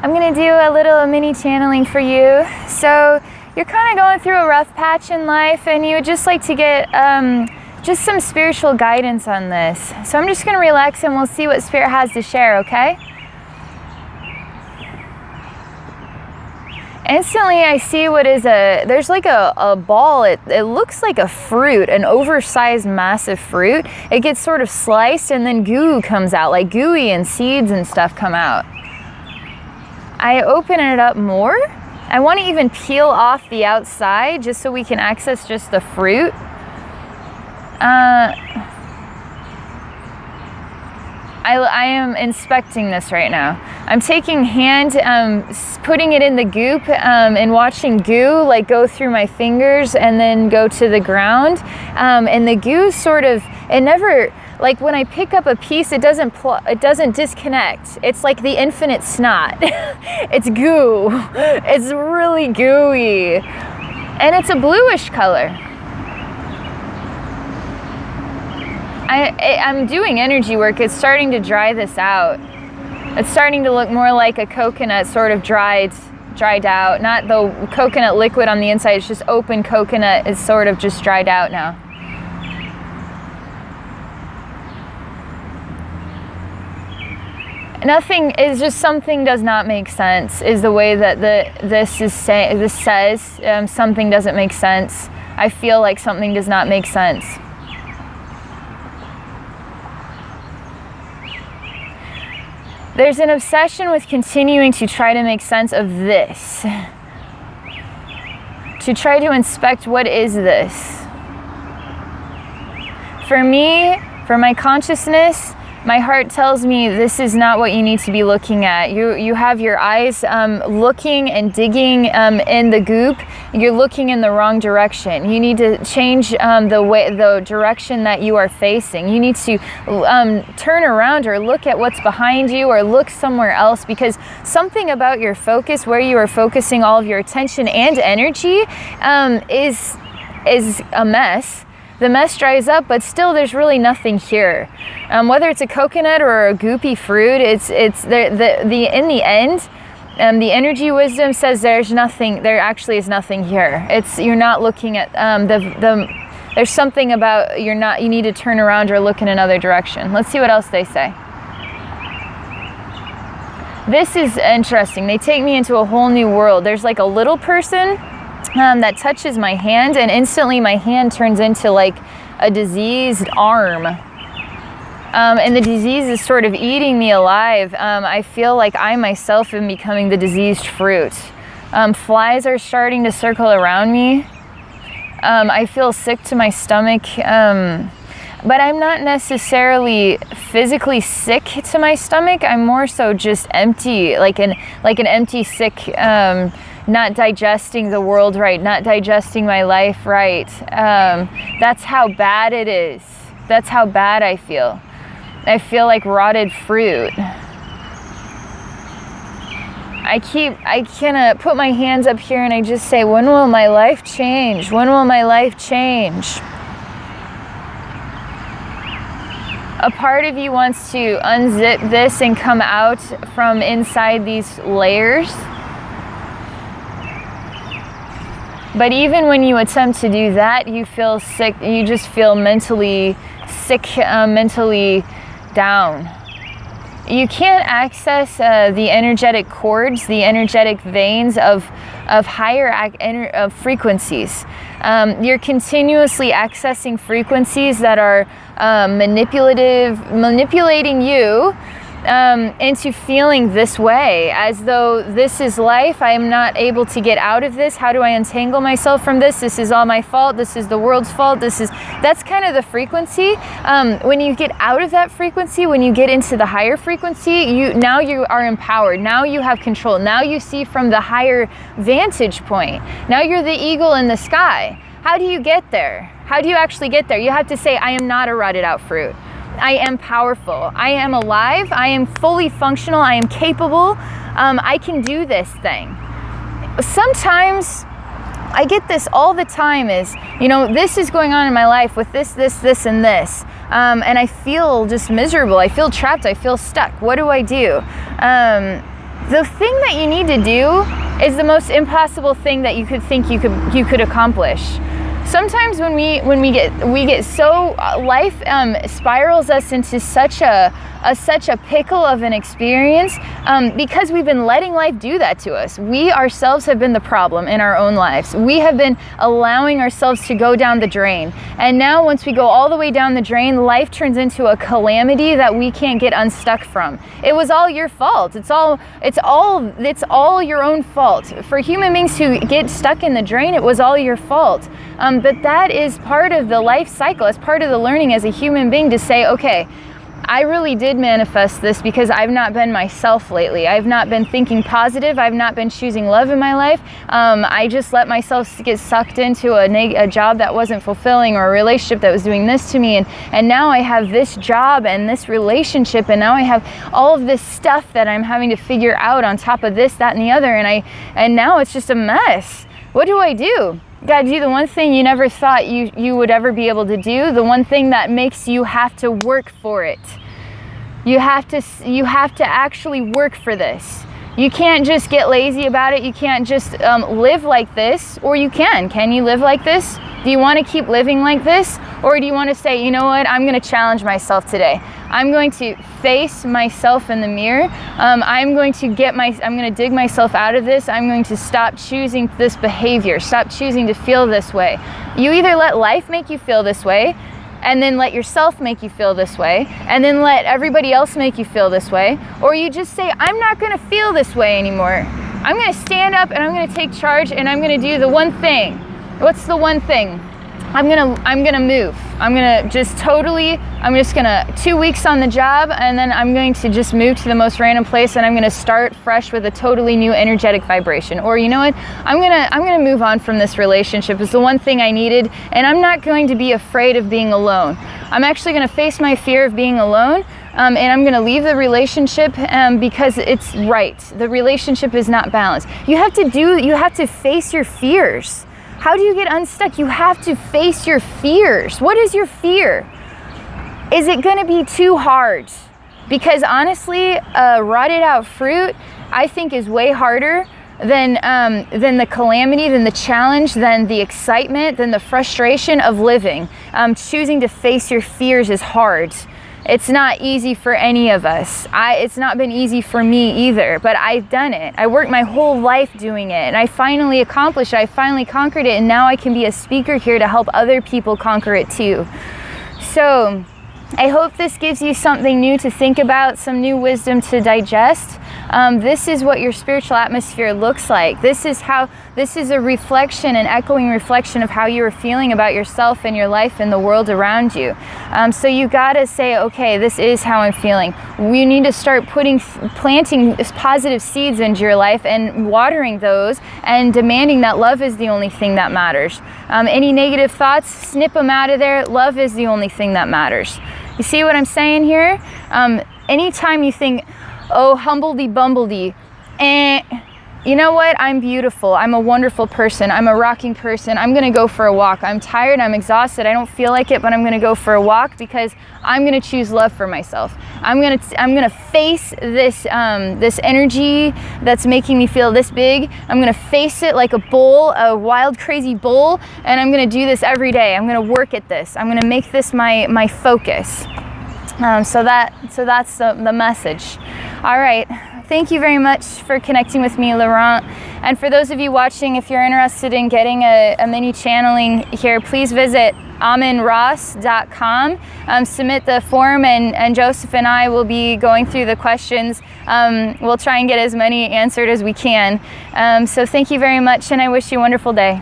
I'm going to do a little mini channeling for you. So you're kind of going through a rough patch in life and you would just like to get just some spiritual guidance on this. So I'm just going to relax and we'll see what Spirit has to share, okay? Instantly I see what is there's like a ball, it looks like a fruit, an oversized massive fruit. It gets sort of sliced and then goo comes out, like gooey and seeds and stuff come out. I open it up more. I want to even peel off the outside just so we can access just the fruit. I am inspecting this right now. I'm taking putting it in the goop and watching goo like go through my fingers and then go to the ground. And the goo sort of, it never, like when I pick up a piece, it doesn't disconnect. It's like the infinite snot. It's goo. It's really gooey. And it's a bluish color. I'm doing energy work. It's starting to dry this out. It's starting to look more like a coconut sort of dried out. Not the coconut liquid on the inside. It's just open coconut is sort of just dried out now. Nothing is just something does not make sense is the way that this says something doesn't make sense. I feel like something does not make sense. There's an obsession with continuing to try to make sense of this. To try to inspect what is this. For me, for my consciousness, my heart tells me this is not what you need to be looking at. You have your eyes looking and digging in the goop. You're looking in the wrong direction. You need to change the direction that you are facing. You need to turn around or look at what's behind you or look somewhere else, because something about your focus, where you are focusing all of your attention and energy, is a mess. The mess dries up, but still there's really nothing here. Whether it's a coconut or a goopy fruit, it's in the end, the energy wisdom says there's nothing, there actually is nothing here. You're not looking at there's something about you need to turn around or look in another direction. Let's see what else they say. This is interesting. They take me into a whole new world. There's like a little person that touches my hand, and instantly my hand turns into like a diseased arm. And the disease is sort of eating me alive. I feel like I myself am becoming the diseased fruit. Flies are starting to circle around me. I feel sick to my stomach. But I'm not necessarily physically sick to my stomach. I'm more so just empty, like an empty, sick, not digesting the world right, not digesting my life right. That's how bad it is. That's how bad I feel. I feel like rotted fruit. I can put my hands up here and I just say, when will my life change? When will my life change? A part of you wants to unzip this and come out from inside these layers. But even when you attempt to do that, you feel sick. You just feel mentally sick, mentally down. You can't access the energetic cords, the energetic veins of higher frequencies. You're continuously accessing frequencies that are manipulating you into feeling this way, as though this is life. I am not able to get out of this. How do I untangle myself from this? This is all my fault. This is the world's fault. That's kind of the frequency. When you get out of that frequency, when you get into the higher frequency, now you are empowered. Now you have control. Now you see from the higher vantage point. Now you're the eagle in the sky. How do you get there? How do you actually get there? You have to say, I am not a rotted out fruit. I am powerful. I am alive. I am fully functional. I am capable. I can do this thing. Sometimes I get this all the time is, this is going on in my life with this, and this. And I feel just miserable. I feel trapped. I feel stuck. What do I do? the thing that you need to do is the most impossible thing that you could think you could accomplish. Sometimes when we get so life spirals us into such a pickle of an experience because we've been letting life do that to us. We ourselves have been the problem in our own lives. We have been allowing ourselves to go down the drain. And now once we go all the way down the drain, life turns into a calamity that we can't get unstuck from. It was all your fault. It's all your own fault. For human beings who get stuck in the drain, it was all your fault. But that is part of the life cycle. It's part of the learning as a human being to say, okay, I really did manifest this because I've not been myself lately. I've not been thinking positive. I've not been choosing love in my life. I just let myself get sucked into a job that wasn't fulfilling, or a relationship that was doing this to me. And now I have this job and this relationship, and now I have all of this stuff that I'm having to figure out on top of this, that, and the other. And now it's just a mess. What do I do? God, do the one thing you never thought you would ever be able to do, the one thing that makes you have to work for it. You have to actually work for this. You can't just get lazy about it. You can't just live like this, or you can. Can you live like this? Do you want to keep living like this? Or do you want to say, you know what, I'm going to challenge myself today. I'm going to face myself in the mirror. I'm going to dig myself out of this. I'm going to stop choosing this behavior, stop choosing to feel this way. You either let life make you feel this way, and then let yourself make you feel this way, and then let everybody else make you feel this way, or you just say, I'm not going to feel this way anymore. I'm going to stand up and I'm going to take charge, and I'm going to do the one thing. What's the one thing? I'm gonna move. I'm just gonna 2 weeks on the job, and then I'm going to just move to the most random place, and I'm gonna start fresh with a totally new energetic vibration. Or you know what? I'm gonna move on from this relationship. It's the one thing I needed, and I'm not going to be afraid of being alone. I'm actually gonna face my fear of being alone. And I'm going to leave the relationship because it's right. The relationship is not balanced. You have to face your fears. How do you get unstuck? You have to face your fears. What is your fear? Is it going to be too hard? Because honestly, rotted out fruit, I think, is way harder than the calamity, than the challenge, than the excitement, than the frustration of living. Choosing to face your fears is hard. It's not easy for any of us. It's not been easy for me either, but I've done it. I worked my whole life doing it, and I finally accomplished it. I finally conquered it, and now I can be a speaker here to help other people conquer it too. So I hope this gives you something new to think about, some new wisdom to digest. This is what your spiritual atmosphere looks like. This is a reflection, an echoing reflection of how you are feeling about yourself and your life and the world around you. So you gotta say, okay, this is how I'm feeling. We need to start planting positive seeds into your life and watering those and demanding that love is the only thing that matters. Any negative thoughts, snip them out of there. Love is the only thing that matters. You see what I'm saying here? Anytime you think, oh, humbledy-bumbledy, you know what? I'm beautiful. I'm a wonderful person. I'm a rocking person. I'm gonna go for a walk. I'm tired. I'm exhausted. I don't feel like it, but I'm gonna go for a walk because I'm gonna choose love for myself. I'm gonna face this energy that's making me feel this big. I'm gonna face it like a bull, a wild, crazy bull, and I'm gonna do this every day. I'm gonna work at this. I'm gonna make this my focus. So that's the message. All right. Thank you very much for connecting with me, Laurent. And for those of you watching, if you're interested in getting a mini channeling here, please visit AmonRos.com. Submit the form, and Joseph and I will be going through the questions. We'll try and get as many answered as we can. So thank you very much, and I wish you a wonderful day.